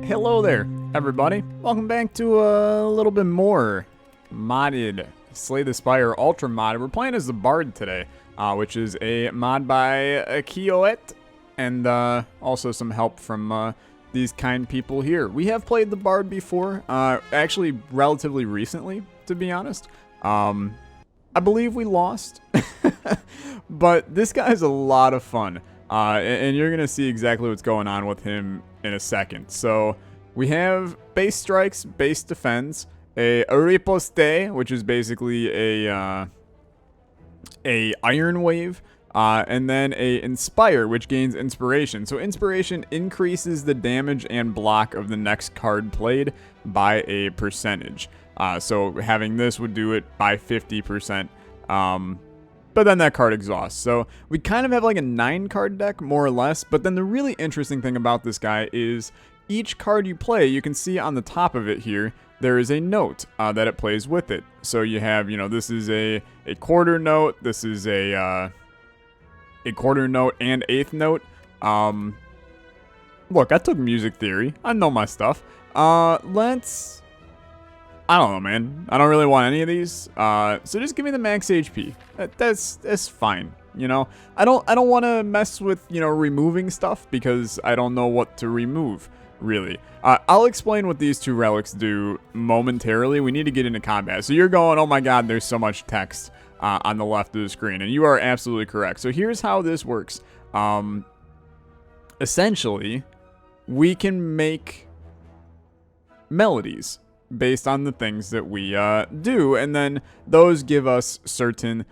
Hello there, everybody. Welcome back to a little bit more modded Slay the Spire Ultra mod. We're playing as the BARD today, which is a mod by Kioet, and also some help from these kind people here. We have played the BARD before, actually relatively recently, to be honest. I believe we lost, but this guy's a lot of fun. And you're going to see exactly what's going on with him in a second. So we have base strikes, base defense, a riposte, which is basically a iron wave, and then a inspire, which gains inspiration. So inspiration increases the damage and block of the next card played by a percentage. So having this would do it by 50%. But then that card exhausts. So we kind of have like a 9-card deck, more or less. But then the really interesting thing about this guy is each card you play, you can see on the top of it here, there is a note that it plays with it. So you have, you know, this is a quarter note. This is a quarter note and eighth note. Look, I took music theory. I know my stuff. I don't know, man. I don't really want any of these. So just give me the max HP. That's fine. You know, I don't want to mess with, you know, removing stuff because I don't know what to remove, really. I'll explain what these two relics do momentarily. We need to get into combat. So you're going, oh my god, there's so much text on the left of the screen, and you are absolutely correct. So here's how this works. Essentially, we can make melodies based on the things that we do, and then those give us certain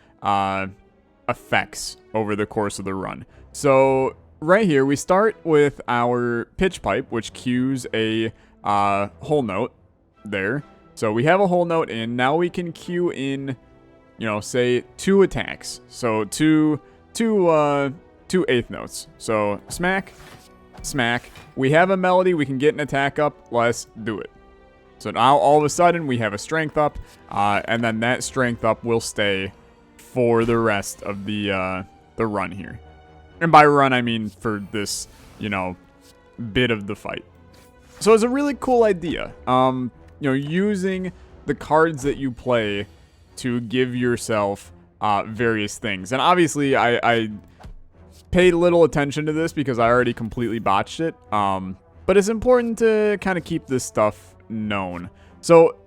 effects over the course of the run. So right here we start with our pitch pipe, which cues a whole note there. So we have a whole note in. Now we can cue in, you know, say 2 attacks. So two eighth notes. So smack, smack. We have a melody. We can get an attack up. Let's do it. So now all of a sudden we have a strength up, and then that strength up will stay for the rest of the run here. And by run, I mean for this, you know, bit of the fight. So it's a really cool idea. You know, using the cards that you play to give yourself various things. And obviously, I paid little attention to this because I already completely botched it. But it's important to kind of keep this stuff known. So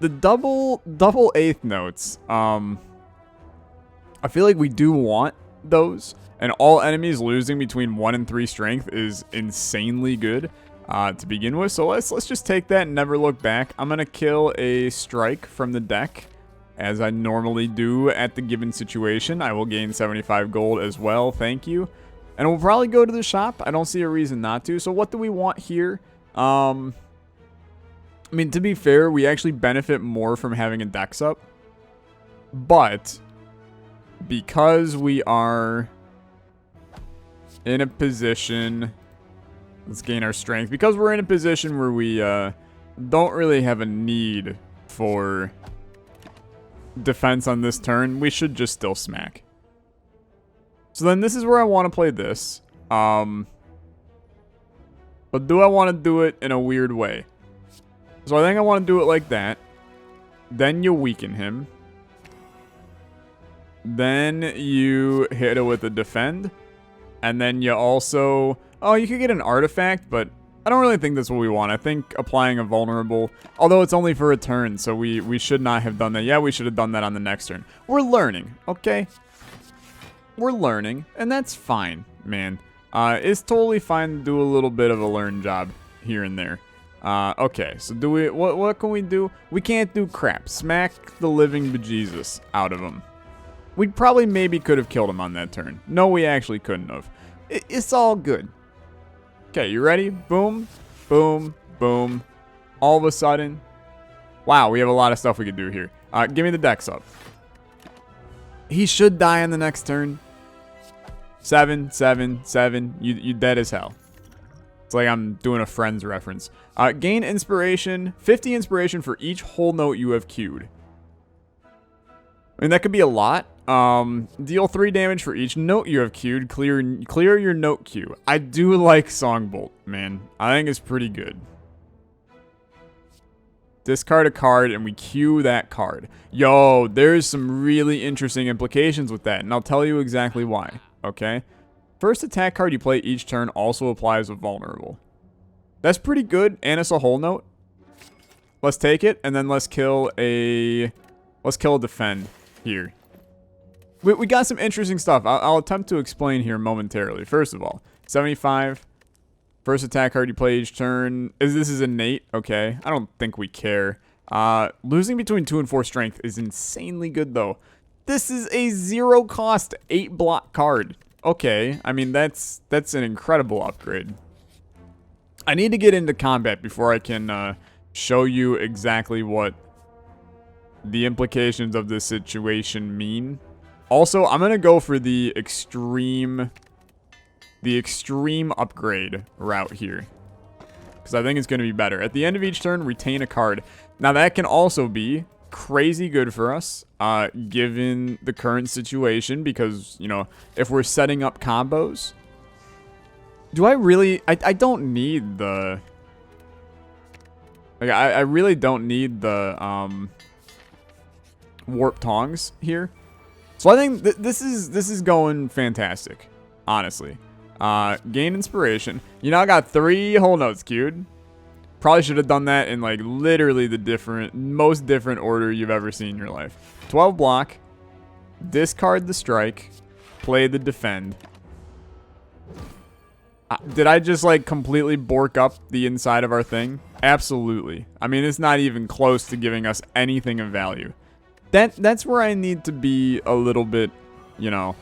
the double eighth notes, I feel like we do want those, and all enemies losing between 1 and 3 strength is insanely good to begin with. So let's just take that and never look back. I'm gonna kill a strike from the deck as I normally do at the given situation. I will gain 75 gold as well, thank you, and we'll probably go to the shop. I don't see a reason not to. So what do we want here? I mean, to be fair, we actually benefit more from having a dex up. But because we are in a position, let's gain our strength. Because we're in a position where we don't really have a need for defense on this turn, we should just still smack. So then this is where I want to play this. But do I want to do it in a weird way? So I think I want to do it like that. Then you weaken him. Then you hit it with a defend. And then you also... Oh, you could get an artifact, but I don't really think that's what we want. I think applying a vulnerable... Although it's only for a turn, so we should not have done that. Yeah, we should have done that on the next turn. We're learning, okay? We're learning, and that's fine, man. It's totally fine to do a little bit of a learn job here and there. Okay, so do we, what can we do? We can't do crap. Smack the living bejesus out of him. We probably maybe could have killed him on that turn. No, we actually couldn't have. It's all good. Okay, you ready? Boom, boom, boom. All of a sudden, wow, we have a lot of stuff we could do here. Give me the dex up. He should die on the next turn. 7, 7, 7. You dead as hell. It's like I'm doing a Friends reference. Gain inspiration, 50 inspiration for each whole note you have queued. I mean, that could be a lot. Deal 3 damage for each note you have queued. Clear your note queue. I do like Songbolt, man. I think it's pretty good. Discard a card and we queue that card. Yo, there's some really interesting implications with that, and I'll tell you exactly why, okay? First attack card you play each turn also applies with vulnerable. That's pretty good, and it's a whole note. Let's take it, and then let's kill a defend here. We got some interesting stuff. I'll attempt to explain here momentarily. First of all, 75. First attack card you play each turn. This is innate? Okay. I don't think we care. Losing between 2 and 4 strength is insanely good, though. This is a 0 cost 8 block card. Okay. I mean, that's an incredible upgrade. I need to get into combat before I can show you exactly what the implications of this situation mean. Also, I'm going to go for the extreme upgrade route here, because I think it's going to be better. At the end of each turn, retain a card. Now, that can also be crazy good for us, given the current situation, because, you know, if we're setting up combos. Do I really... I don't need the... Like, I really don't need the, Warp Tongs here. So I think this is going fantastic, honestly. Gain inspiration. You know, I got 3 whole notes queued. Probably should have done that in, like, literally the most different order you've ever seen in your life. 12 block. Discard the strike. Play the defend. Did I just, like, completely bork up the inside of our thing? Absolutely. I mean, it's not even close to giving us anything of value. That's where I need to be a little bit, you know,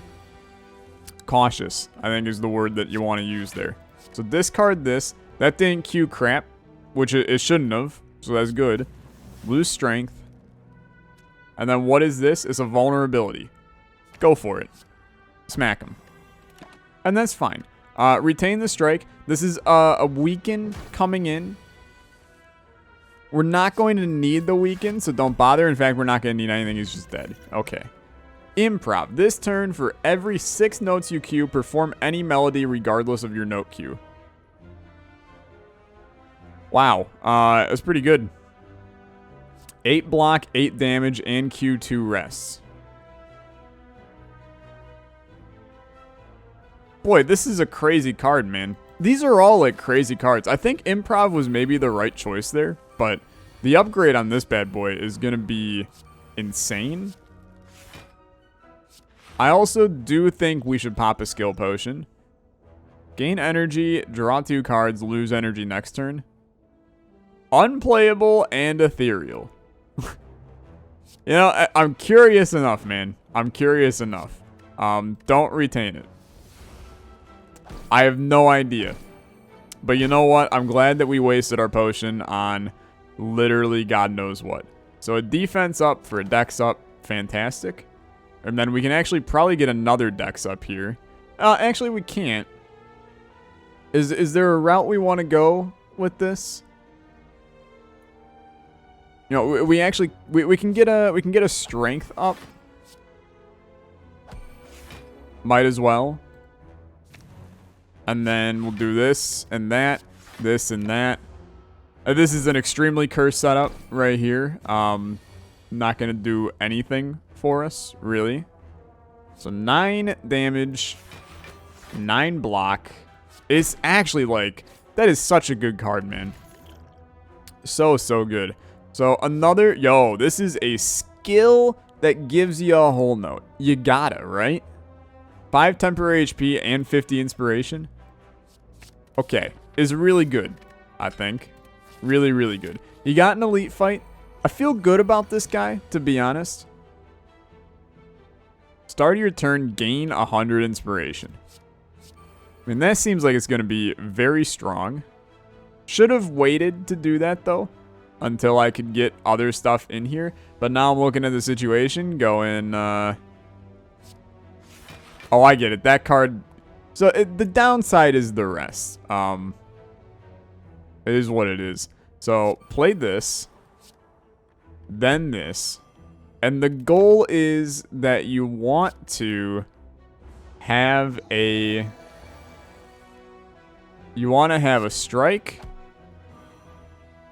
cautious, I think is the word that you want to use there. So discard this. That didn't queue crap, which it shouldn't have, so that's good. Lose strength. And then what is this? It's a vulnerability. Go for it. Smack him. And that's fine. Retain the strike. This is a weaken coming in. We're not going to need the weaken, so don't bother. In fact, we're not going to need anything. He's just dead. Okay. Improv. This turn, for every 6 notes you queue, perform any melody regardless of your note queue. Wow. That's pretty good. 8 block, 8 damage, and Q2 rests. Boy, this is a crazy card, man. These are all, like, crazy cards. I think Improv was maybe the right choice there, but the upgrade on this bad boy is going to be insane. I also do think we should pop a skill potion. Gain energy, draw 2 cards, lose energy next turn. Unplayable and ethereal. You know, I'm curious enough, man. I'm curious enough. Don't retain it. I have no idea. But you know what? I'm glad that we wasted our potion on literally God knows what. So a defense up for a dex up. Fantastic. And then we can actually probably get another dex up here. Actually, we can't. Is there a route we want to go with this? You know, we actually we can get a strength up. Might as well. And then we'll do this and that, this and that. This is an extremely cursed setup right here. Not gonna do anything for us, really. So 9 damage, 9 block. It's actually, like, that is such a good card, man. So good. So another, yo, this is a skill that gives you a whole note. You gotta, right? 5 temporary HP and 50 inspiration. Okay, is really good, I think. Really, really good. You got an elite fight. I feel good about this guy, to be honest. Start of your turn, gain 100 inspiration. I mean, that seems like it's going to be very strong. Should have waited to do that, though, until I could get other stuff in here. But now I'm looking at the situation going, oh, I get it. That card... So, the downside is the rest. It is what it is. So, play this. Then this. And the goal is that you want to have a... You want to have a strike,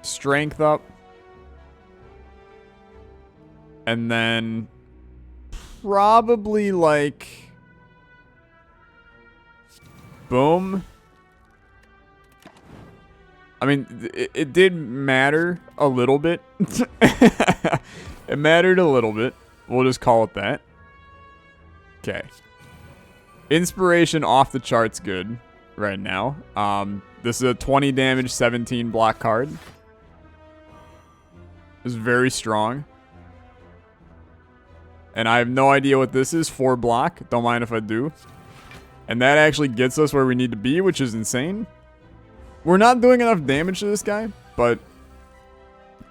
strength up, and then probably like... Boom. I mean, it did matter a little bit. It mattered a little bit. We'll just call it that. Okay. Inspiration off the charts good right now. This is a 20 damage, 17 block card. It's very strong. And I have no idea what this is. 4 block. Don't mind if I do. And that actually gets us where we need to be, which is insane. We're not doing enough damage to this guy, but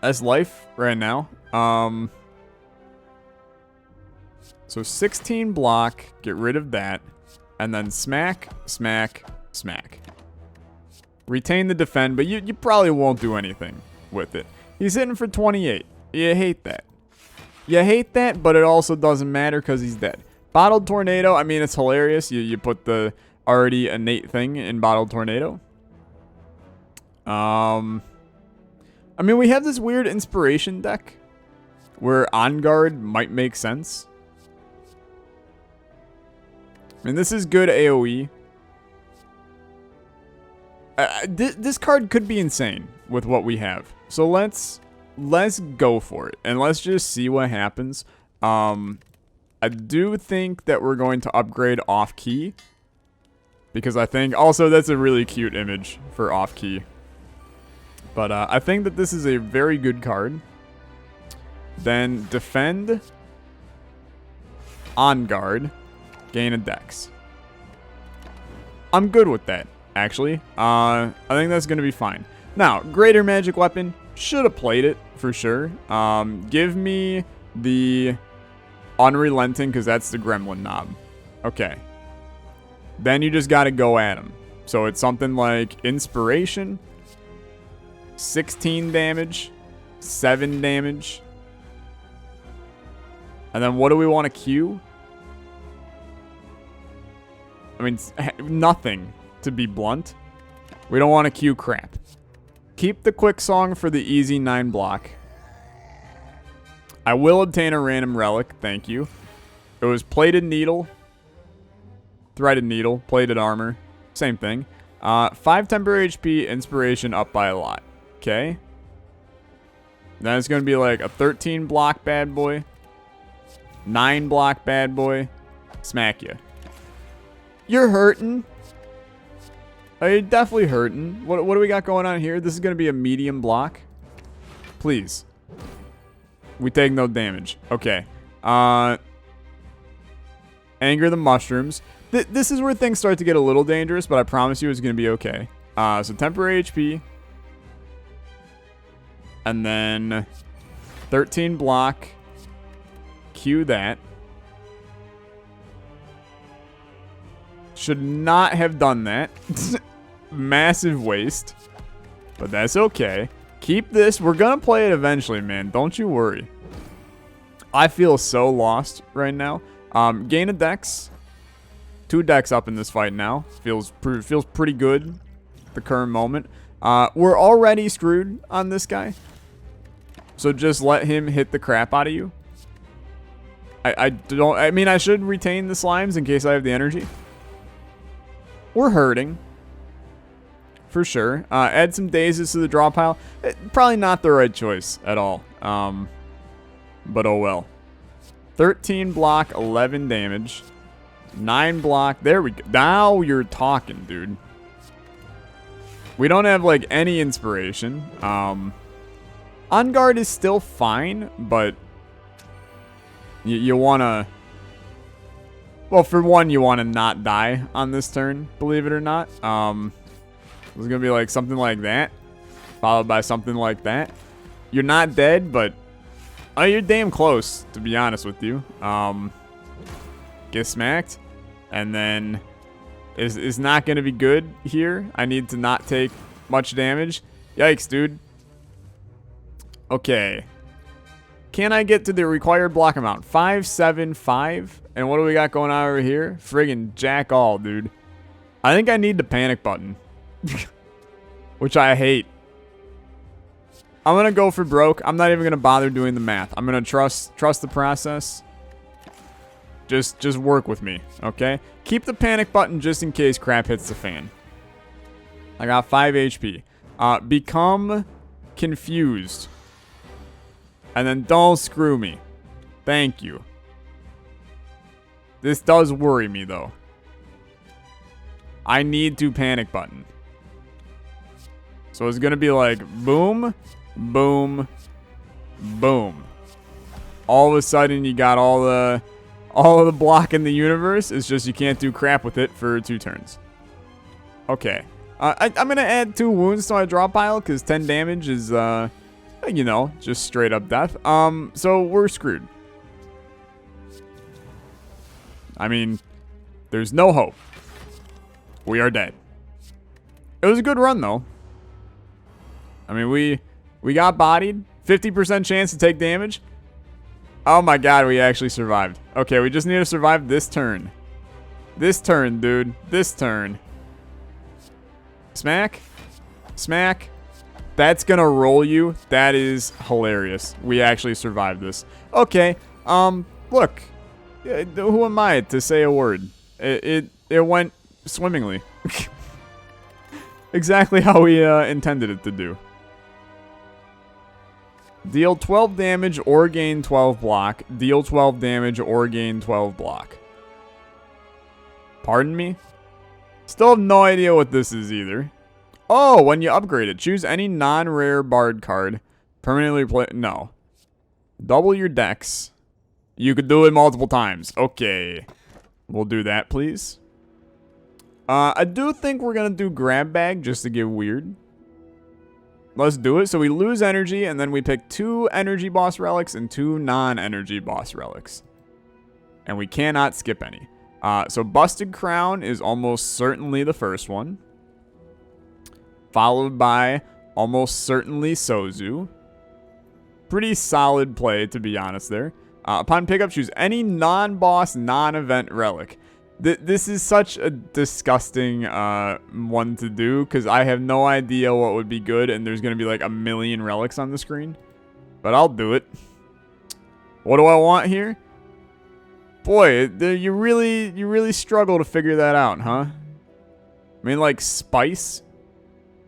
that's life right now. So 16 block, get rid of that, and then smack, smack, smack. Retain the defend, but you probably won't do anything with it. He's hitting for 28. You hate that. You hate that, but it also doesn't matter because he's dead. Bottled Tornado, I mean, it's hilarious. You put the already innate thing in Bottled Tornado. I mean, we have this weird inspiration deck where On Guard might make sense. I mean, this is good AoE. This card could be insane with what we have. So let's go for it. And let's just see what happens. I do think that we're going to upgrade off-key. Because I think... Also, that's a really cute image for off-key. But I think that this is a very good card. Then defend. On guard. Gain a dex. I'm good with that, actually. I think that's going to be fine. Now, greater magic weapon. Should have played it, for sure. Give me the unrelenting, because that's the gremlin knob. Okay. Then you just got to go at him. So it's something like inspiration. 16 damage. 7 damage. And then what do we want to queue? I mean, nothing, to be blunt. We don't want to queue crap. Keep the quick song for the easy 9 block. I will obtain a random relic, thank you. It was plated needle. Threaded needle, plated armor. Same thing. 5 temporary HP, inspiration up by a lot. Okay. Then it's going to be like a 13 block bad boy. 9 block bad boy. Smack you. You're hurting. Oh, you're definitely hurting. What do we got going on here? This is going to be a medium block. Please. We take no damage. Okay. Anger the mushrooms. This is where things start to get a little dangerous, but I promise you it's going to be okay. So temporary HP. And then 13 block. Cue that. Should not have done that. Massive waste. But that's okay. Keep this. We're going to play it eventually, man. Don't you worry. I feel so lost right now. Gain a dex. 2 decks up in this fight now. Feels pretty good at the current moment. We're already screwed on this guy. So just let him hit the crap out of you. I mean, I should retain the slimes in case I have the energy. We're hurting. For sure. Add some dazes to the draw pile. Probably not the right choice at all. But oh well. 13 block, 11 damage. 9 block. There we go. Now you're talking, dude. We don't have, like, any inspiration. On guard is still fine, but you want to... Well, for one, you want to not die on this turn, believe it or not. It's going to be like something like that, followed by something like that. You're not dead, but you're damn close, to be honest with you. Get smacked, and then is not going to be good here. I need to not take much damage. Yikes, dude. Okay. Can I get to the required block amount? 575. And what do we got going on over here? Friggin' jack all, dude. I think I need the panic button. Which I hate. I'm going to go for broke. I'm not even going to bother doing the math. I'm going to trust the process. Just work with me, okay? Keep the panic button just in case crap hits the fan. I got 5 HP. Become confused. And then don't screw me. Thank you. This does worry me, though. I need to panic button. So it's going to be like boom, boom, boom. All of a sudden, you got all of the block in the universe. It's just you can't do crap with it for 2 turns. Okay. I'm going to add 2 wounds to my draw pile because 10 damage is, you know, just straight up death. So we're screwed. I mean, there's no hope. We are dead. It was a good run, though. I mean, we got bodied. 50% chance to take damage. Oh my god, we actually survived. Okay, we just need to survive this turn. This turn, dude. This turn. Smack. Smack. That's gonna roll you. That is hilarious. We actually survived this. Okay. Look. Who am I to say a word? It went swimmingly. Exactly how we intended it to do. Deal 12 damage or gain 12 block. Deal 12 damage or gain 12 block. Pardon me? Still have no idea what this is either. Oh, when you upgrade it, choose any non-rare bard card. Permanently play... No. Double your dex. You could do it multiple times. Okay. We'll do that, please. I do think we're going to do grab bag just to get weird. Let's do it. So we lose energy, and then we pick 2 energy boss relics and 2 non-energy boss relics. And we cannot skip any. So Busted Crown is almost certainly the first one. Followed by almost certainly Sozu. Pretty solid play, to be honest there. Upon pickup, choose any non-boss, non-event relic. This is such a disgusting one to do because I have no idea what would be good, and there's going to be like a million relics on the screen. But I'll do it. What do I want here? Boy, you really struggle to figure that out, huh? I mean, like, spice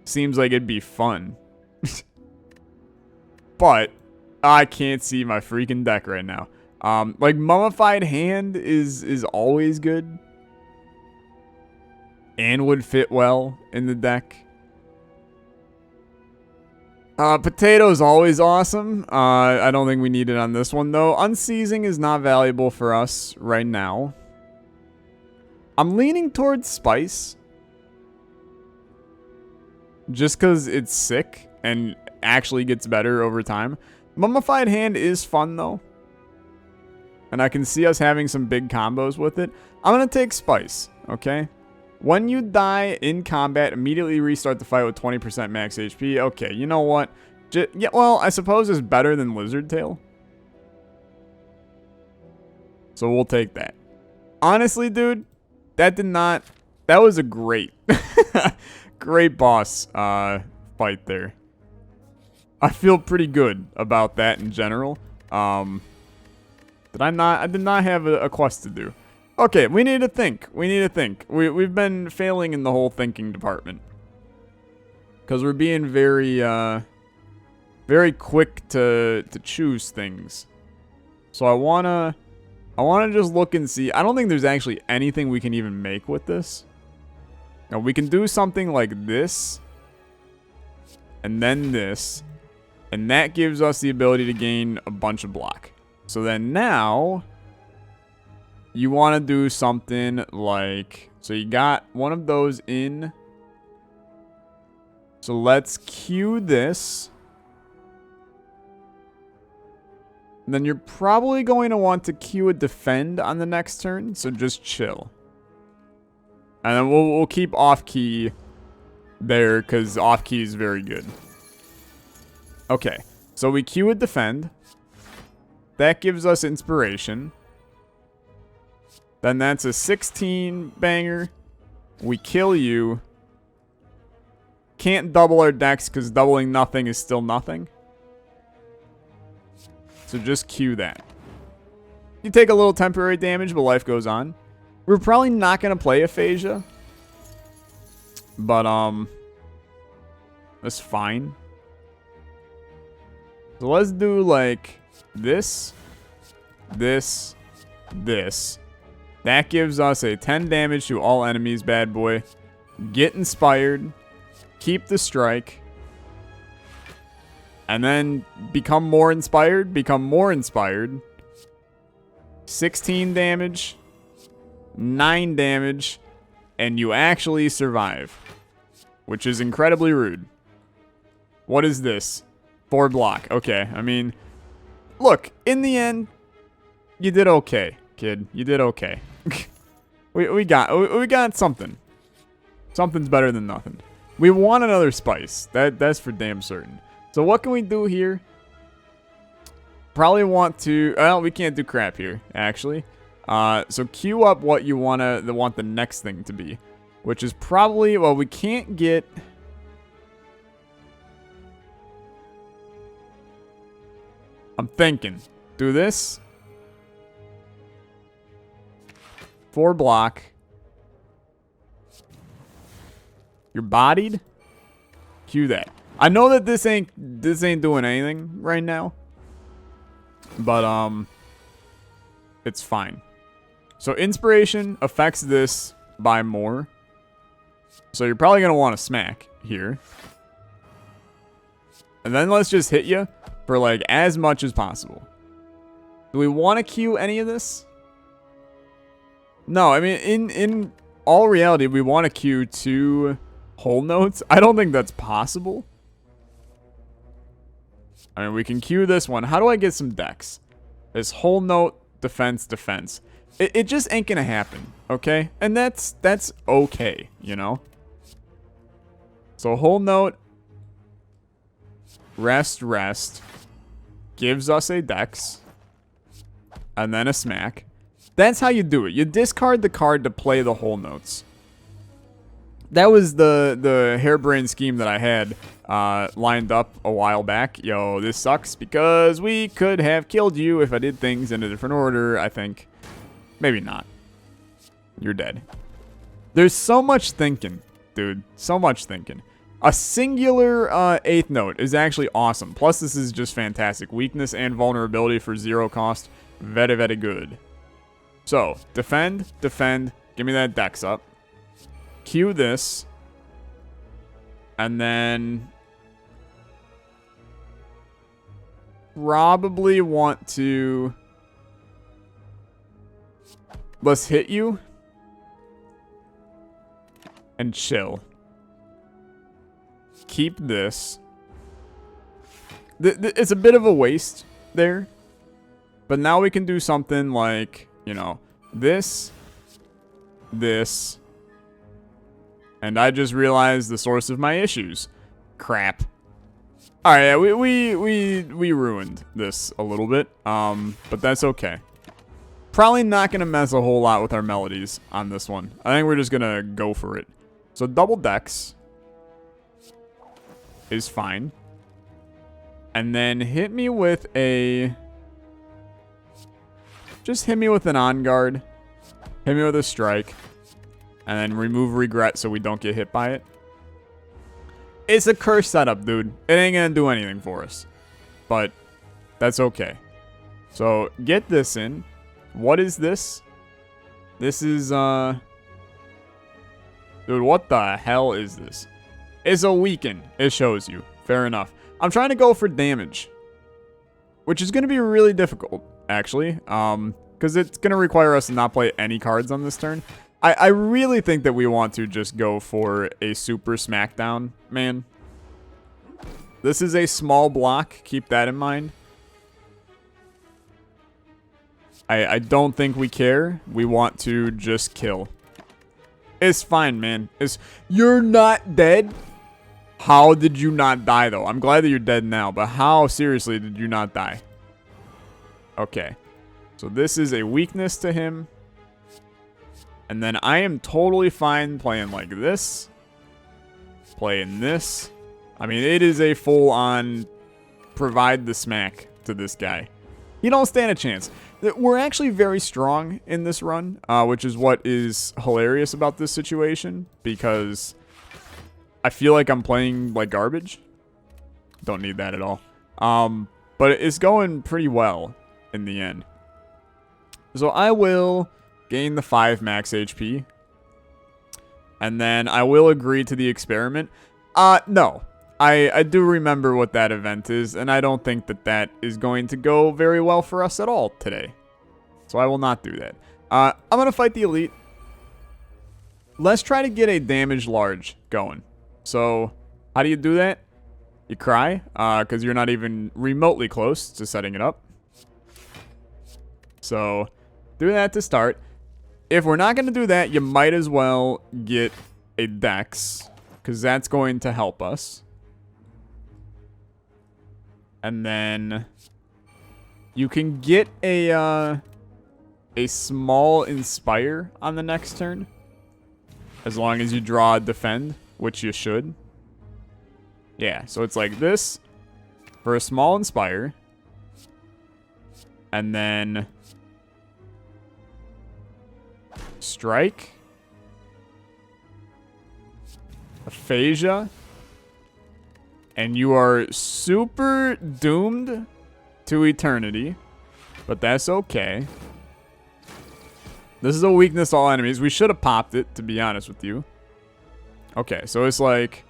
seems like it'd be fun. But I can't see my freaking deck right now. Like, Mummified Hand is always good. And would fit well in the deck. Potato's always awesome. I don't think we need it on this one, though. Unseizing is not valuable for us right now. I'm leaning towards Spice. Just because it's sick and actually gets better over time. Mummified Hand is fun, though. And I can see us having some big combos with it. I'm going to take Spice, okay? When you die in combat, immediately restart the fight with 20% max HP. Okay, you know what? Yeah, well, I suppose it's better than Lizard Tail. So we'll take that. Honestly, dude, that was a great, great boss fight there. I feel pretty good about that in general. I did not have a quest to do. Okay, we need to think. We need to think. We've been failing in the whole thinking department. Because we're being very, very quick to choose things. So I wanna just look and see. I don't think there's actually anything we can even make with this. Now, we can do something like this. And then this. And that gives us the ability to gain a bunch of block. So then now, you want to do something like, so you got one of those in. So let's queue this. And then you're probably going to want to queue a defend on the next turn. So just chill. And then we'll keep off key there because off key is very good. Okay, so we queue a defend. That gives us inspiration. Then that's a 16 banger. We kill you. Can't double our dex because doubling nothing is still nothing. So just Q that. You take a little temporary damage, but life goes on. We're probably not going to play Aphasia. But, that's fine. So let's do, like, this. That gives us a 10 damage to all enemies, bad boy. Get inspired. Keep the strike. And then become more inspired. 16 damage. 9 damage. And you actually survive. Which is incredibly rude. What is this? 4 block. Okay, I mean... Look, in the end, you did okay, kid. You did okay. we got something. Something's better than nothing. We want another spice. That's for damn certain. So what can we do here? Probably want to... Well, we can't do crap here, actually. So queue up what you want the next thing to be. Which is probably... Well, we can't get... I'm thinking. Do this. 4 block. You're bodied. Cue that. I know that this ain't doing anything right now. But it's fine. So inspiration affects this by more. So you're probably gonna want to smack here. And then let's just hit you for like as much as possible. Do we want to queue any of this? No, I mean in all reality we want to queue 2 whole notes. I don't think that's possible. I mean we can queue this one. How do I get some dex? This whole note, defense. It just ain't gonna happen, okay? And that's okay, you know? So whole note, rest, gives us a dex, and then a smack. That's how you do it. You discard the card to play the whole notes. That was the harebrained scheme that I had lined up a while back. Yo, this sucks because we could have killed you if I did things in a different order, I think. Maybe not. You're dead. There's so much thinking, dude. So much thinking. A singular 8th note is actually awesome. Plus, this is just fantastic. Weakness and vulnerability for 0 cost. Very, very good. So, defend. Give me that dex up. Q this. And then... probably want to... let's hit you. And chill. Keep this. It's a bit of a waste there. But now we can do something like, you know, this. And I just realized the source of my issues. Crap. Alright, yeah, we ruined this a little bit. But that's okay. Probably not going to mess a whole lot with our melodies on this one. I think we're just going to go for it. So double dex is fine. And then hit me with a... just hit me with an on guard. Hit me with a strike. And then remove regret so we don't get hit by it. It's a curse setup, dude. It ain't gonna do anything for us. But that's okay. So get this in. What is this? This is, dude, what the hell is this? It's a weaken. It shows you. Fair enough. I'm trying to go for damage. Which is going to be really difficult, actually. Because it's going to require us to not play any cards on this turn. I really think that we want to just go for a super smackdown, man. This is a small block. Keep that in mind. I don't think we care. We want to just kill. It's fine, man. You're not dead? How did you not die, though? I'm glad that you're dead now, but how seriously did you not die? Okay. So this is a weakness to him. And then I am totally fine playing like this. Playing this. I mean, it is a full-on provide the smack to this guy. You don't stand a chance. We're actually very strong in this run, which is what is hilarious about this situation, because I feel like I'm playing like garbage. Don't need that at all. But it's going pretty well in the end. So I will gain the 5 max HP. And then I will agree to the experiment. No. I do remember what that event is, and I don't think that that is going to go very well for us at all today. So I will not do that. I'm going to fight the elite. Let's try to get a damage large going. So how do you do that? You cry, because you're not even remotely close to setting it up. So do that to start. If we're not going to do that, you might as well get a dex, because that's going to help us. And then you can get a small inspire on the next turn, as long as you draw a defend, which you should. Yeah, so it's like this for a small inspire. And then strike, aphasia, and you are super doomed to eternity, but that's okay. This is a weakness to all enemies. We should have popped it, to be honest with you. Okay, so it's like,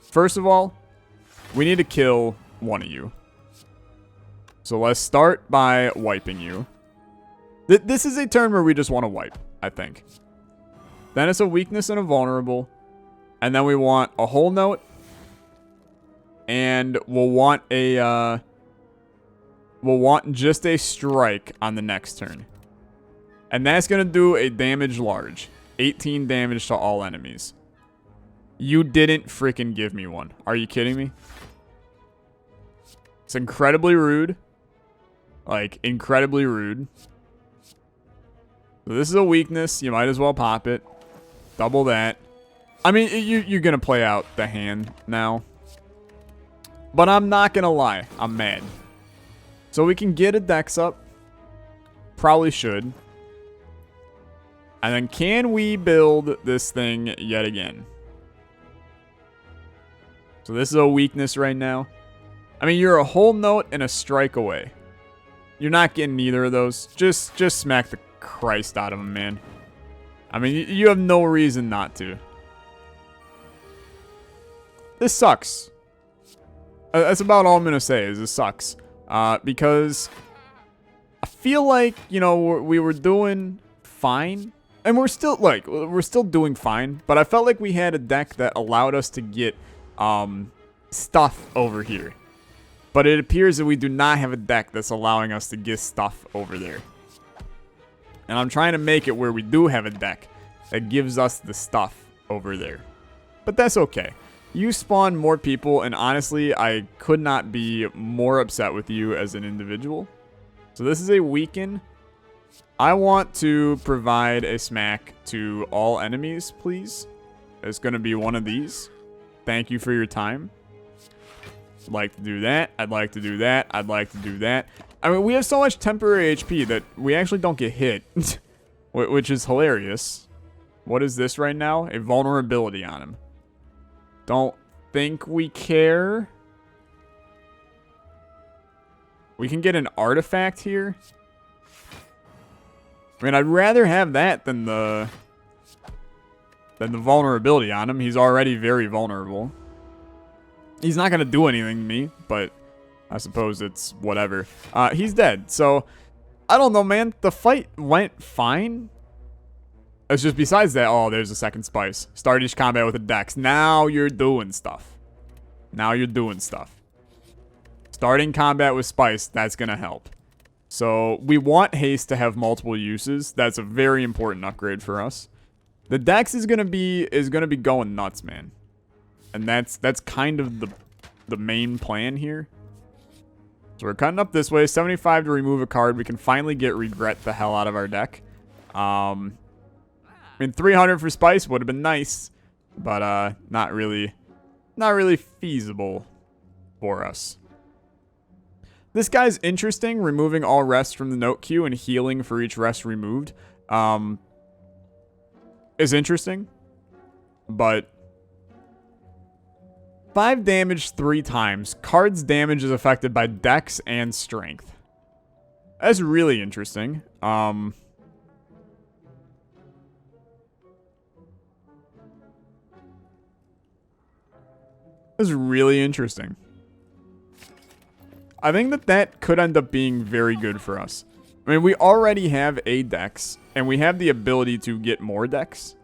first of all, we need to kill one of you. So let's start by wiping you. This is a turn where we just want to wipe, I think. Then it's a weakness and a vulnerable. And then we want a whole note. And we'll want a just a strike on the next turn. And that's going to do a damage large. 18 damage to all enemies. You didn't freaking give me one. Are you kidding me? It's incredibly rude. Like, incredibly rude. So this is a weakness. You might as well pop it. Double that. I mean, you're going to play out the hand now. But I'm not going to lie. I'm mad. So we can get a dex up. Probably should. And then can we build this thing yet again? So this is a weakness right now. I mean, you're a whole note and a strike away. You're not getting either of those. Just smack the Christ out of him, man. I mean, you have no reason not to. This sucks. That's about all I'm going to say is this sucks. Because I feel like, you know, we were doing fine. And we're still, like, we're still doing fine. But I felt like we had a deck that allowed us to get stuff over here. But it appears that we do not have a deck that's allowing us to get stuff over there. And I'm trying to make it where we do have a deck that gives us the stuff over there. But that's okay. You spawn more people, and honestly, I could not be more upset with you as an individual. So this is a weaken. I want to provide a smack to all enemies, please. It's going to be one of these. Thank you for your time. I'd like to do that. I'd like to do that. I'd like to do that. I mean, we have so much temporary HP that we actually don't get hit, which is hilarious. What is this right now? A vulnerability on him. Don't think we care. We can get an artifact here. I mean, I'd rather have that than the vulnerability on him. He's already very vulnerable. He's not going to do anything to me, but I suppose it's whatever. He's dead, so I don't know, man. The fight went fine. It's just besides that, oh, there's a second spice. Start each combat with a dex. Now you're doing stuff. Now you're doing stuff. Starting combat with spice, that's going to help. So we want haste to have multiple uses. That's a very important upgrade for us. The dex is gonna be going nuts, man. And that's kind of the main plan here. So we're cutting up this way. 75 to remove a card. We can finally get Regret the hell out of our deck. I mean, 300 for Spice would have been nice, but not really feasible for us. This guy's interesting, removing all rest from the note queue and healing for each rest removed. Is interesting, but 5 damage 3 times. Card's damage is affected by Dex and Strength. That's really interesting. That's really interesting. I think that could end up being very good for us. I mean, we already have a Dex, and we have the ability to get more Dex.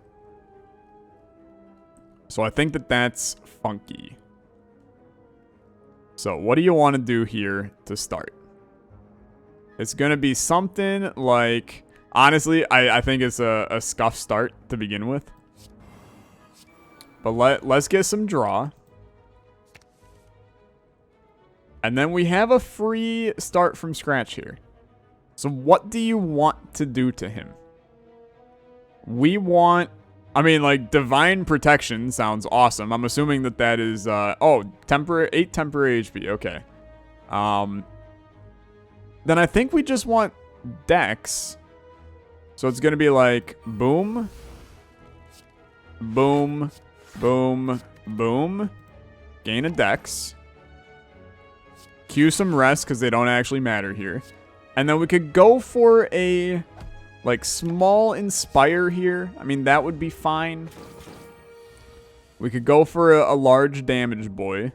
So I think that's funky. So what do you want to do here to start? It's going to be something like... Honestly, I think it's a scuff start to begin with. But let's get some draw. And then we have a free start from scratch here. So what do you want to do to him? We want... I mean, like, Divine Protection sounds awesome. I'm assuming that is... oh, 8 temporary HP. Okay. Then I think we just want Dex. So it's going to be like, boom. Boom. Boom. Boom. Gain a Dex. Cue some rest because they don't actually matter here. And then we could go for a, like, small Inspire here. I mean, that would be fine. We could go for a large damage boy.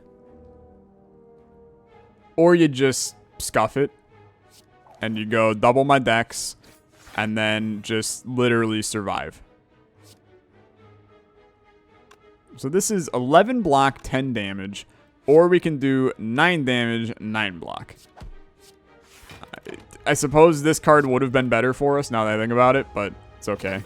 Or you just scuff it. And you go double my Dex. And then just literally survive. So this is 11 block, 10 damage. Or we can do 9 damage, 9 block. I suppose this card would have been better for us now that I think about it, but it's okay.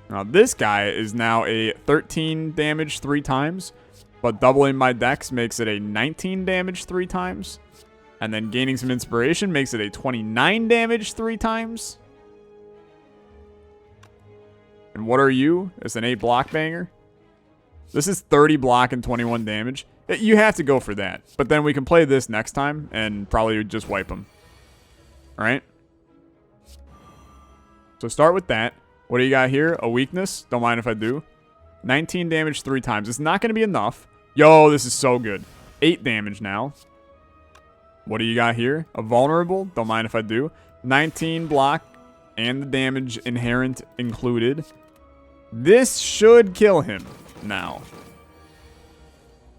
Now this guy is now a 13 damage 3 times, but doubling my Dex makes it a 19 damage 3 times. And then gaining some inspiration makes it a 29 damage 3 times. And what are you? It's an 8 block banger. This is 30 block and 21 damage. You have to go for that. But then we can play this next time and probably just wipe them. Alright? So start with that. What do you got here? A weakness? Don't mind if I do. 19 damage 3 times. It's not going to be enough. Yo, this is so good. 8 damage now. What do you got here? A vulnerable? Don't mind if I do. 19 block and the damage inherent included. This should kill him now.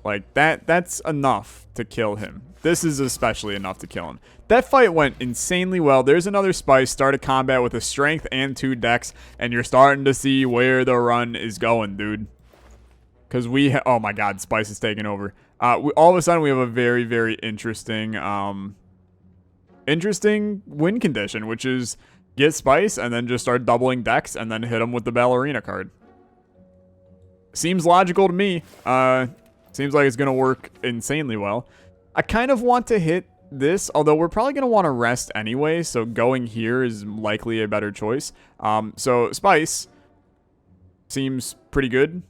Like, that's enough to kill him. This is especially enough to kill him. That fight went insanely well. There's another Spice. Start a combat with a strength and 2 Dex, and you're starting to see where the run is going, dude. Because oh my god, Spice is taking over. All of a sudden, we have a very, very interesting win condition, which is get Spice and then just start doubling Dex and then hit him with the Ballerina card. Seems logical to me. Seems like it's going to work insanely well. I kind of want to hit this, although we're probably going to want to rest anyway, so going here is likely a better choice. So Spice seems pretty good.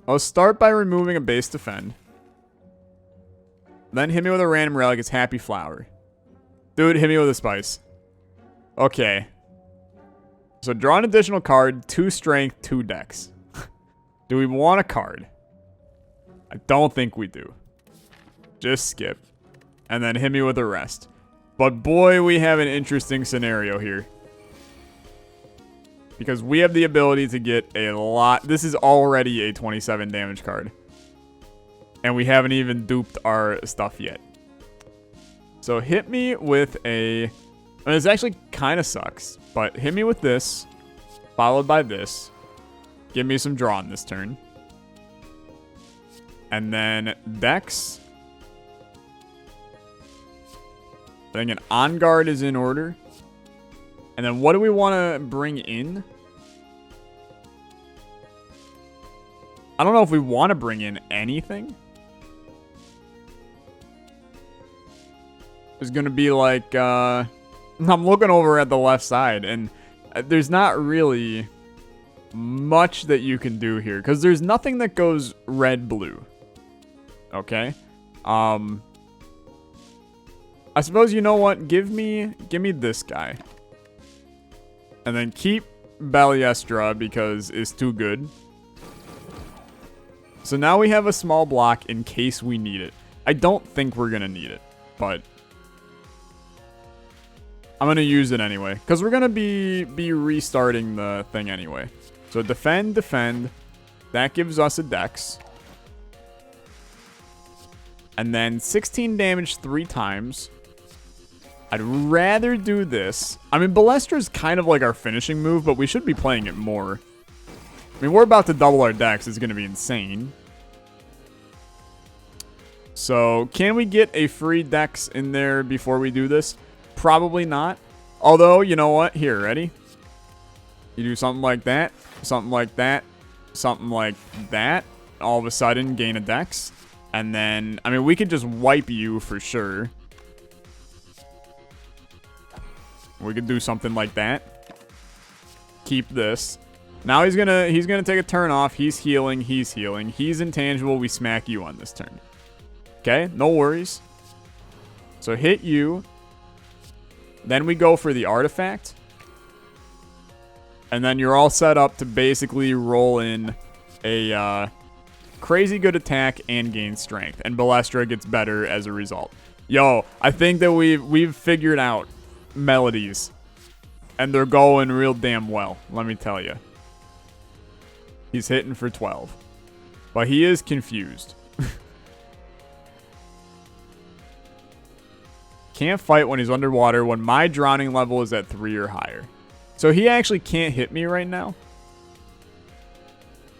I'll start by removing a base defend. Then hit me with a random relic. It's Happy Flower. Dude, hit me with a Spice. Okay. So draw an additional card, 2 strength, 2 Dex. Do we want a card? I don't think we do. Just skip. And then hit me with a rest. But boy, we have an interesting scenario here. Because we have the ability to get a lot. This is already a 27 damage card. And we haven't even duped our stuff yet. So hit me with a... And this actually kind of sucks. But hit me with this. Followed by this. Give me some draw on this turn. And then Dex. I think an On Guard is in order. And then what do we want to bring in? I don't know if we want to bring in anything. It's going to be like, I'm looking over at the left side, and there's not really much that you can do here, because there's nothing that goes red-blue. Okay? I suppose, you know what? Give me this guy. And then keep Baliestra, because it's too good. So now we have a small block in case we need it. I don't think we're going to need it, but I'm going to use it anyway, because we're going to be restarting the thing anyway. So defend. That gives us a dex. And then 16 damage 3 times. I'd rather do this. I mean, Ballestra is kind of like our finishing move, but we should be playing it more. I mean, we're about to double our dex. It's going to be insane. So, can we get a free dex in there before we do this? Probably not. Although, you know what? Here, ready? You do something like that, something like that, something like that. All of a sudden, gain a dex. And then, I mean, we could just wipe you for sure. We could do something like that. Keep this. Now he's gonna take a turn off. He's healing. He's intangible. We smack you on this turn. Okay, no worries. So hit you. Then we go for the artifact. And then you're all set up to basically roll in a crazy good attack and gain strength. And Ballestra gets better as a result. Yo, I think that we've figured out melodies. And they're going real damn well, let me tell you. He's hitting for 12. But he is confused. Can't fight when he's underwater when my drowning level is at 3 or higher. So he actually can't hit me right now.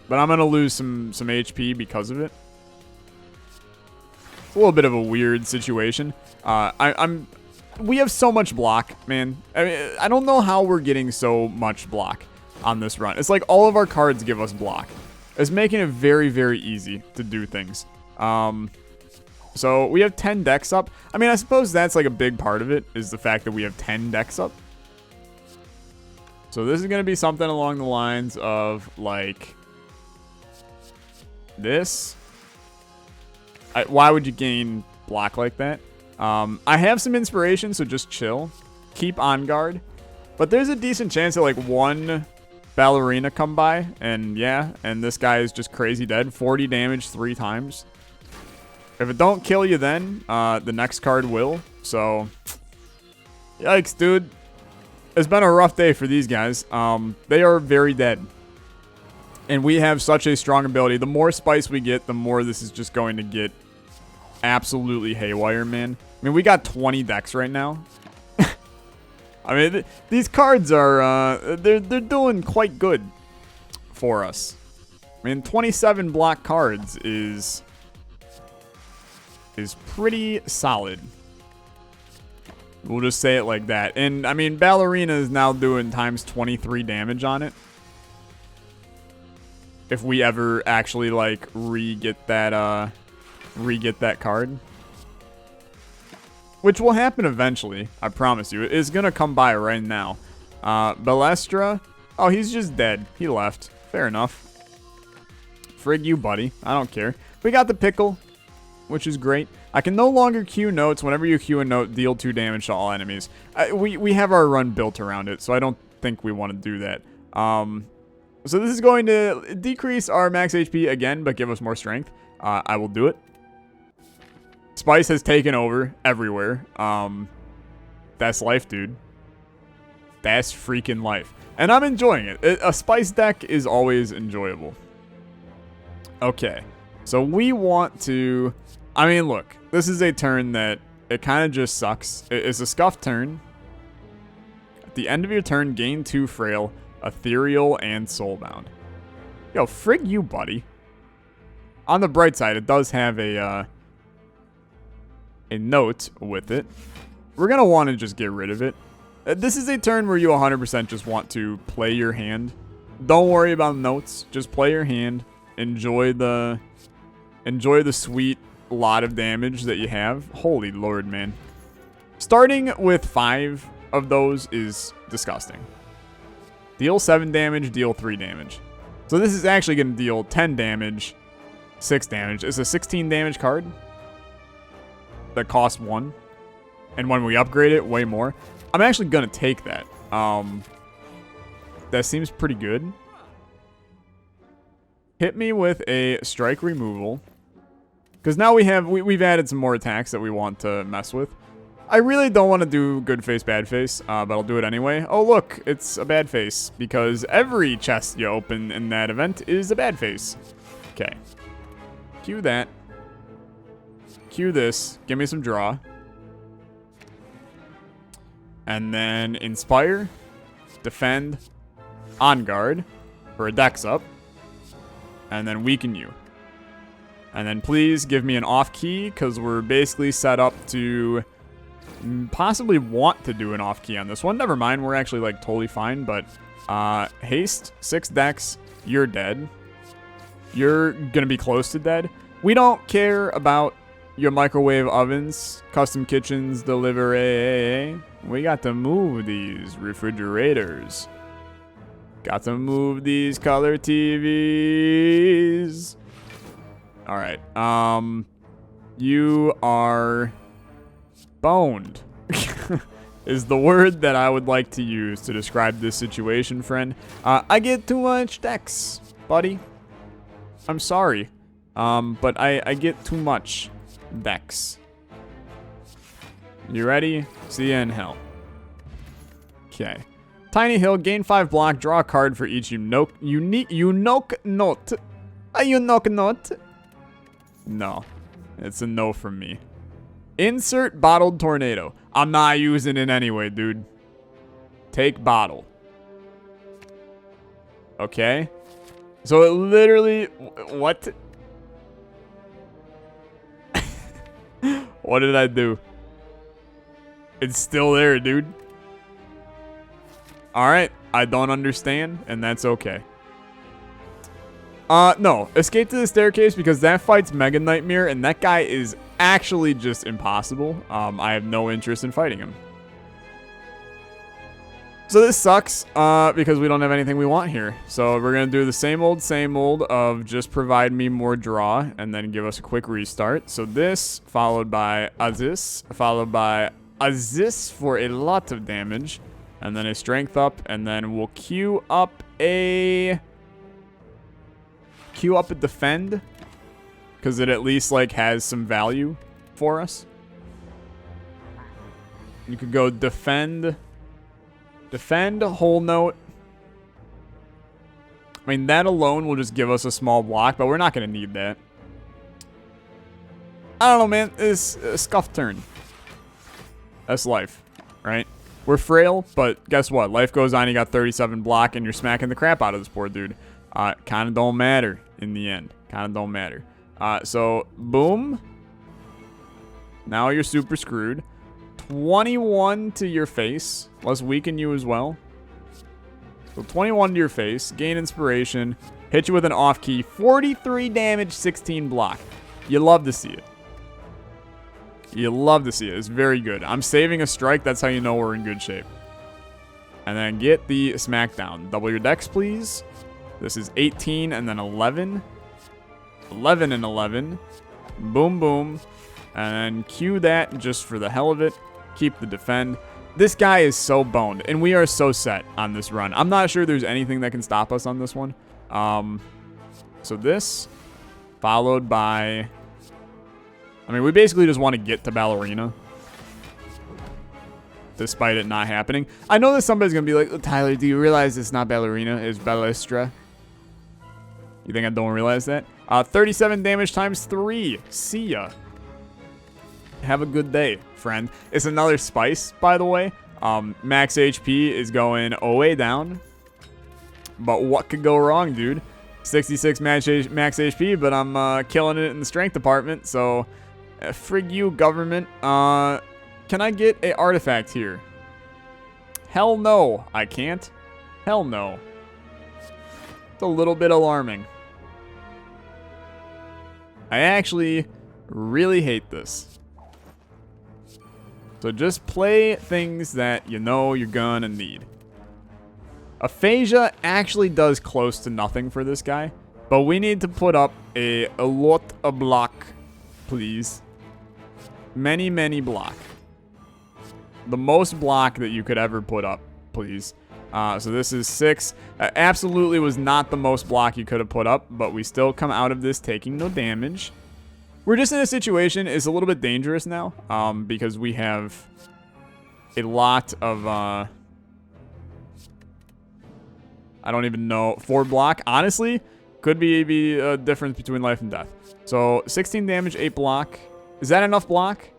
But I'm going to lose some HP because of it. It's a little bit of a weird situation. We have so much block, man. I mean, I don't know how we're getting so much block on this run. It's like all of our cards give us block. It's making it very, very easy to do things. So we have 10 decks up. I mean, I suppose that's like a big part of it, is the fact that we have 10 decks up. So this is going to be something along the lines of like this. Why would you gain block like that? I have some inspiration, so just chill. Keep on guard. But there's a decent chance that like one ballerina come by, and yeah, and this guy is just crazy dead. 40 damage 3 times. If it don't kill you then, the next card will. So, yikes, dude. It's been a rough day for these guys. They are very dead. And we have such a strong ability. The more spice we get, the more this is just going to get absolutely haywire, man. I mean, we got 20 decks right now. I mean, these cards are, they're doing quite good for us. I mean, 27 block cards is pretty solid. We'll just say it like that. And, I mean, Ballerina is now doing times 23 damage on it. If we ever actually, like, re-get that card. Which will happen eventually, I promise you. It's gonna come by right now. Ballestra. Oh, he's just dead. He left. Fair enough. Frig you, buddy. I don't care. We got the pickle, which is great. I can no longer queue notes. Whenever you queue a note, deal 2 damage to all enemies. We have our run built around it, so I don't think we want to do that. So this is going to decrease our max HP again, but give us more strength. I will do it. Spice has taken over everywhere. That's life, dude. That's freaking life. And I'm enjoying it. A Spice deck is always enjoyable. Okay. So we want to... I mean, look. This is a turn that it kind of just sucks. It's a scuffed turn. At the end of your turn, gain 2 frail, ethereal, and soulbound. Yo, frig you, buddy. On the bright side, it does have a note with it. We're going to want to just get rid of it. This is a turn where you 100% just want to play your hand. Don't worry about notes. Just play your hand. enjoy the sweet lot of damage that you have. Holy Lord, man. Starting with 5 of those is disgusting. Deal 7 damage, deal 3 damage. So this is actually going to deal 10 damage, 6 damage. It's a 16 damage card that costs 1. And when we upgrade it, way more. I'm actually going to take that. That seems pretty good. Hit me with a strike removal. Because now we've added some more attacks that we want to mess with. I really don't want to do good face, bad face, but I'll do it anyway. Oh, look, it's a bad face, because every chest you open in that event is a bad face. Okay. Cue that. Cue this. Give me some draw. And then Inspire, Defend, On Guard for a Dex up, and then Weaken you. And then please give me an off key, because we're basically set up to possibly want to do an off key on this one. Never mind, we're actually like totally fine, but haste, 6 dex, you're dead. You're gonna be close to dead. We don't care about your microwave ovens, custom kitchens, delivery. We got to move these refrigerators. Got to move these color TVs. All right. You are boned is the word that I would like to use to describe this situation, friend. I get too much dex, buddy. I'm sorry. But I get too much dex. You ready? See ya in hell. Okay. Tiny Hill, gain 5 block, draw a card for each unique note. A unique note? No. It's a no from me. Insert Bottled Tornado. I'm not using it anyway, dude. Take bottle. Okay. So it literally... What? What did I do? It's still there, dude. Alright. I don't understand, and that's okay. No. Escape to the staircase, because that fight's Mega Nightmare, and that guy is actually just impossible. I have no interest in fighting him. So this sucks, because we don't have anything we want here. So we're going to do the same old of just provide me more draw, and then give us a quick restart. So this, followed by Aziz, followed by Aziz for a lot of damage, and then a strength up, and then we'll queue up a defend, because it at least like has some value for us. You could go defend, whole note. I mean, that alone will just give us a small block, but we're not going to need that. I don't know, man. It's a scuff turn. That's life, right? We're frail, but guess what? Life goes on, you got 37 block, and you're smacking the crap out of this poor dude. Kind of don't matter in the end. Kind of don't matter. So, boom. Now you're super screwed. 21 to your face. Let's weaken you as well. So 21 to your face. Gain inspiration. Hit you with an off key. 43 damage, 16 block. You love to see it. You love to see it. It's very good. I'm saving a strike. That's how you know we're in good shape. And then get the smackdown. Double your dex, please. This is 18 and then 11. 11 and 11. Boom, boom. And cue that just for the hell of it. Keep the defend. This guy is so boned, and we are so set on this run. I'm not sure there's anything that can stop us on this one. So this, followed by... I mean, we basically just want to get to Ballerina, despite it not happening. I know that somebody's going to be like, oh, Tyler, do you realize it's not Ballerina, it's Balestra? You think I don't realize that? 37 damage times 3. See ya. Have a good day, friend. It's another spice, by the way. Max HP is going way down. But what could go wrong, dude? 66 max HP, but I'm killing it in the strength department, so... frig you, government. Can I get a artifact here? Hell no, I can't. Hell no. It's a little bit alarming. I actually really hate this. So just play things that you know you're gonna need. Aphasia actually does close to nothing for this guy, but we need to put up a lot of block, please. Many, many block. The most block that you could ever put up, please. So this is 6. Absolutely was not the most block you could have put up, but we still come out of this taking no damage. We're just in a situation, it's a little bit dangerous now, because we have a lot of, I don't even know, 4 block, honestly, could be a difference between life and death. So 16 damage, 8 block. Is that enough block?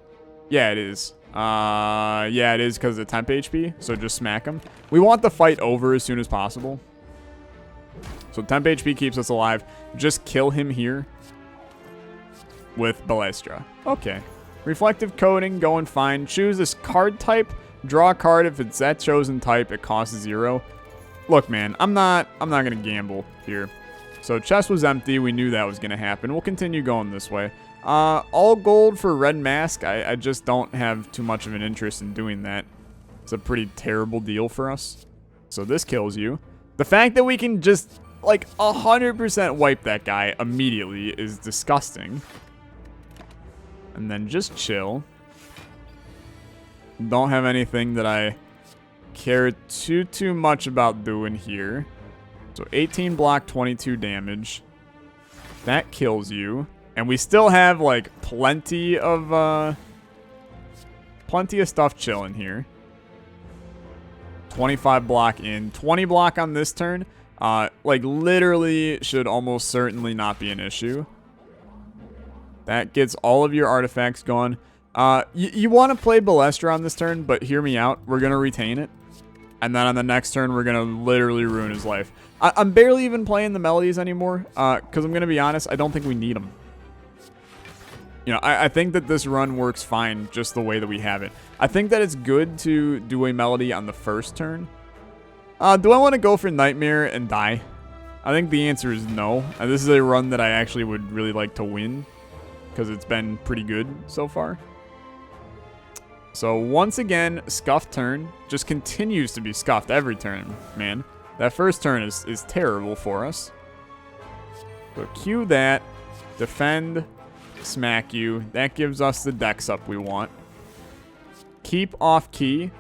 Yeah, it is. Yeah, it is because of the temp HP, so just smack him. We want the fight over as soon as possible. So temp HP keeps us alive. Just kill him here with Balestra. Okay. Reflective Coating, going fine. Choose this card type. Draw a card. If it's that chosen type, it costs 0. Look, man, I'm not going to gamble here. So chest was empty. We knew that was going to happen. We'll continue going this way. All gold for red mask. I just don't have too much of an interest in doing that. It's a pretty terrible deal for us. So this kills you. The fact that we can just, like, 100% wipe that guy immediately is disgusting. And then just chill. Don't have anything that I care too much about doing here. So 18 block, 22 damage. That kills you. And we still have, like, plenty of stuff chilling here. 25 block in. 20 block on this turn. Like, literally should almost certainly not be an issue. That gets all of your artifacts gone. You want to play Balestra on this turn, but hear me out. We're going to retain it. And then on the next turn, we're going to literally ruin his life. I'm barely even playing the melodies anymore. Because I'm going to be honest, I don't think we need them. You know, I think that this run works fine just the way that we have it. I think that it's good to do a melody on the first turn. Do I want to go for Nightmare and die? I think the answer is no. This is a run that I actually would really like to win, because it's been pretty good so far. So once again, scuffed turn. Just continues to be scuffed every turn, man. That first turn is terrible for us. So cue that. Defend. Smack you. That gives us the dex up we want. Keep off key,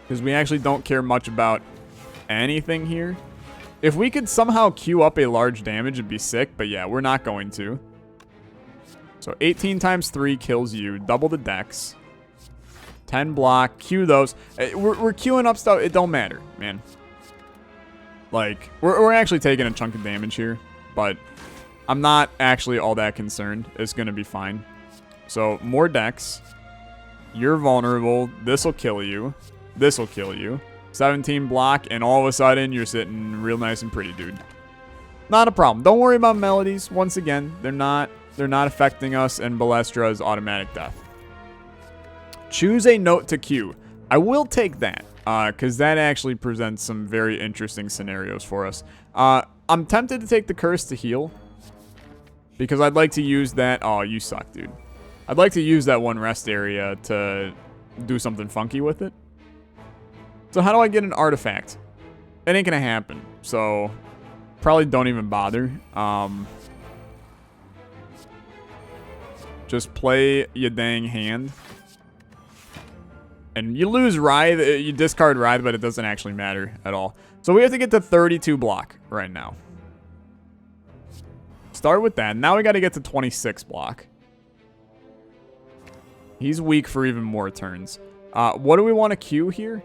because we actually don't care much about anything here. If we could somehow queue up a large damage, it'd be sick, but yeah, we're not going to. So 18 times 3 kills you. Double the dex. 10 block. Queue those. We're queuing up stuff. It don't matter, man. Like, we're actually taking a chunk of damage here, but I'm not actually all that concerned. It's going to be fine. So, more dex. You're vulnerable. This'll kill you. This'll kill you. 17 block, and all of a sudden, you're sitting real nice and pretty, dude. Not a problem. Don't worry about melodies. Once again, they're not affecting us, and Balestra is automatic death. Choose a note to queue. I will take that, because that actually presents some very interesting scenarios for us. I'm tempted to take the curse to heal, because I'd like to use that. Oh, you suck, dude. I'd like to use that one rest area to do something funky with it. So how do I get an artifact? It ain't gonna happen. So probably don't even bother. Just play your dang hand. And you lose Writhe. You discard Writhe, but it doesn't actually matter at all. So we have to get to 32 block right now. Start with that. Now we got to get to 26 block. He's weak for even more turns. What do we want to queue here?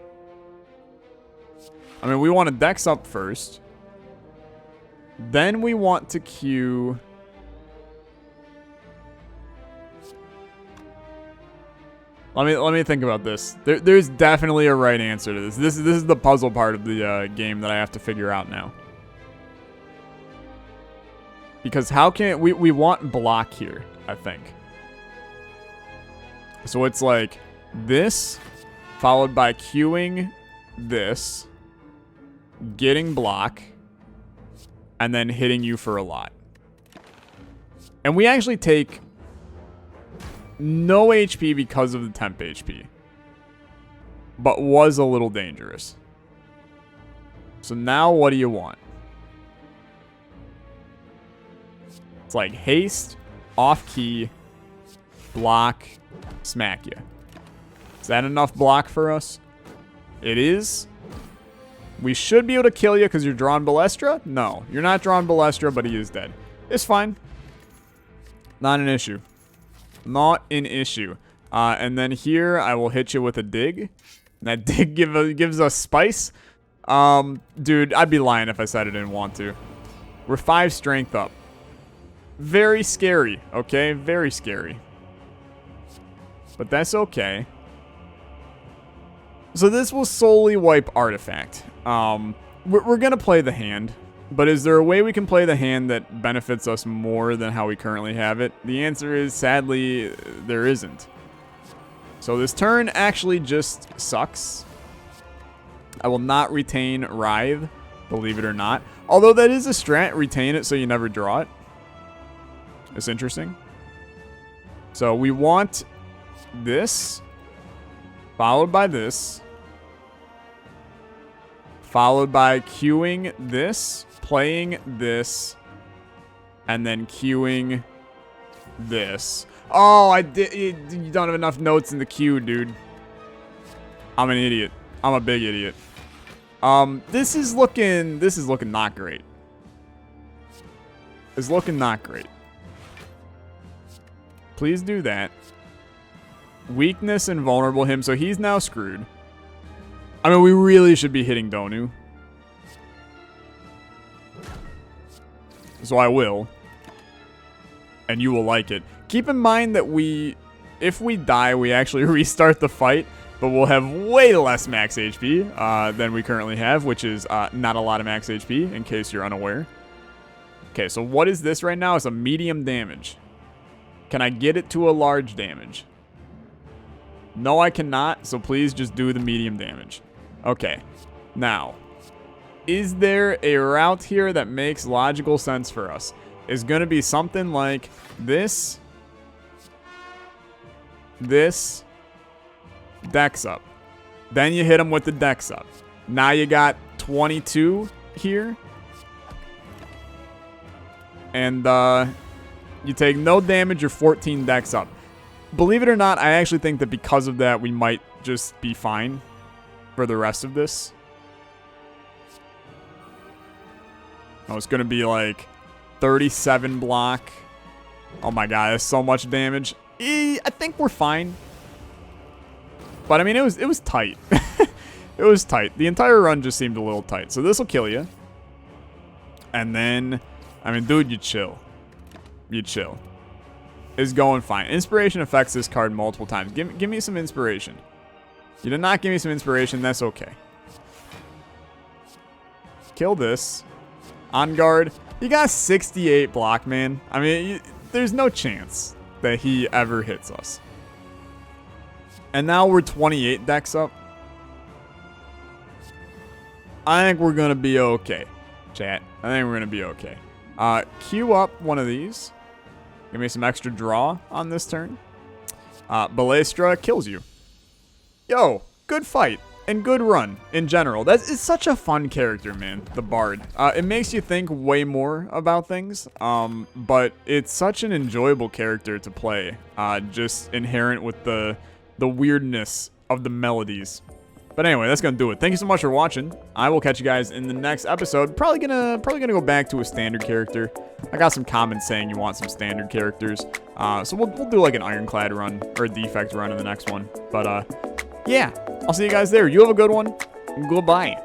I mean, we want to dex up first. Then we want to queue... Let me think about this. There's definitely a right answer to this. This is the puzzle part of the game that I have to figure out now. Because how can... We want block here, I think. So it's like this, followed by queuing this, getting block, and then hitting you for a lot. And we actually take no HP because of the temp HP. But was a little dangerous. So now what do you want? It's like haste, off key, block, smack you. Is that enough block for us? It is. We should be able to kill you because you're drawing Balestra? No, you're not drawing Balestra, but he is dead. It's fine. Not an issue. Not an issue. And then here, I will hit you with a dig. That dig gives us spice. Dude, I'd be lying if I said I didn't want to. We're 5 strength up. Very scary, okay? Very scary. But that's okay. So this will solely wipe Artifact. We're going to play the hand. But is there a way we can play the hand that benefits us more than how we currently have it? The answer is, sadly, there isn't. So this turn actually just sucks. I will not retain Writhe, believe it or not. Although that is a strat, retain it so you never draw it. It's interesting. So we want this, followed by this, followed by queuing this, playing this, and then queuing this. Oh, I did. You don't have enough notes in the queue, dude. I'm an idiot. I'm a big idiot. This is looking not great. It's looking not great. Please do that. Weakness and vulnerable him, so he's now screwed. I mean, we really should be hitting Donu. So I will. And you will like it. Keep in mind that if we die, we actually restart the fight, but we'll have way less max HP than we currently have, which is not a lot of max HP, in case you're unaware. Okay, so what is this right now? It's a medium damage. Can I get it to a large damage? No, I cannot, so please just do the medium damage. Okay, now, is there a route here that makes logical sense for us? It's going to be something like this, Dex up. Then you hit him with the Dex up. Now you got 22 here. And you take no damage, you're 14 Dex up. Believe it or not, I actually think that because of that, we might just be fine for the rest of this. Oh, it's going to be like 37 block. Oh my god, that's so much damage. I think we're fine. But I mean, it was tight. It was tight. The entire run just seemed a little tight. So this will kill you. And then, I mean, dude, you chill. You chill. It's going fine. Inspiration affects this card multiple times. Give me some inspiration. You did not give me some inspiration. That's okay. Kill this. On guard. You got 68 block, man. I mean, there's no chance that he ever hits us. And now we're 28 Dex up. I think we're going to be okay, chat. I think we're going to be okay. Queue up one of these. Give me some extra draw on this turn. Balestra kills you. Yo, good fight and good run in general. It's such a fun character, man, the Bard. It makes you think way more about things, but it's such an enjoyable character to play, just inherent with the weirdness of the melodies. But anyway, that's gonna do it. Thank you so much for watching. I will catch you guys in the next episode. Probably gonna go back to a standard character. I got some comments saying you want some standard characters, so we'll do like an Ironclad run or a Defect run in the next one. But yeah, I'll see you guys there. You have a good one. Goodbye.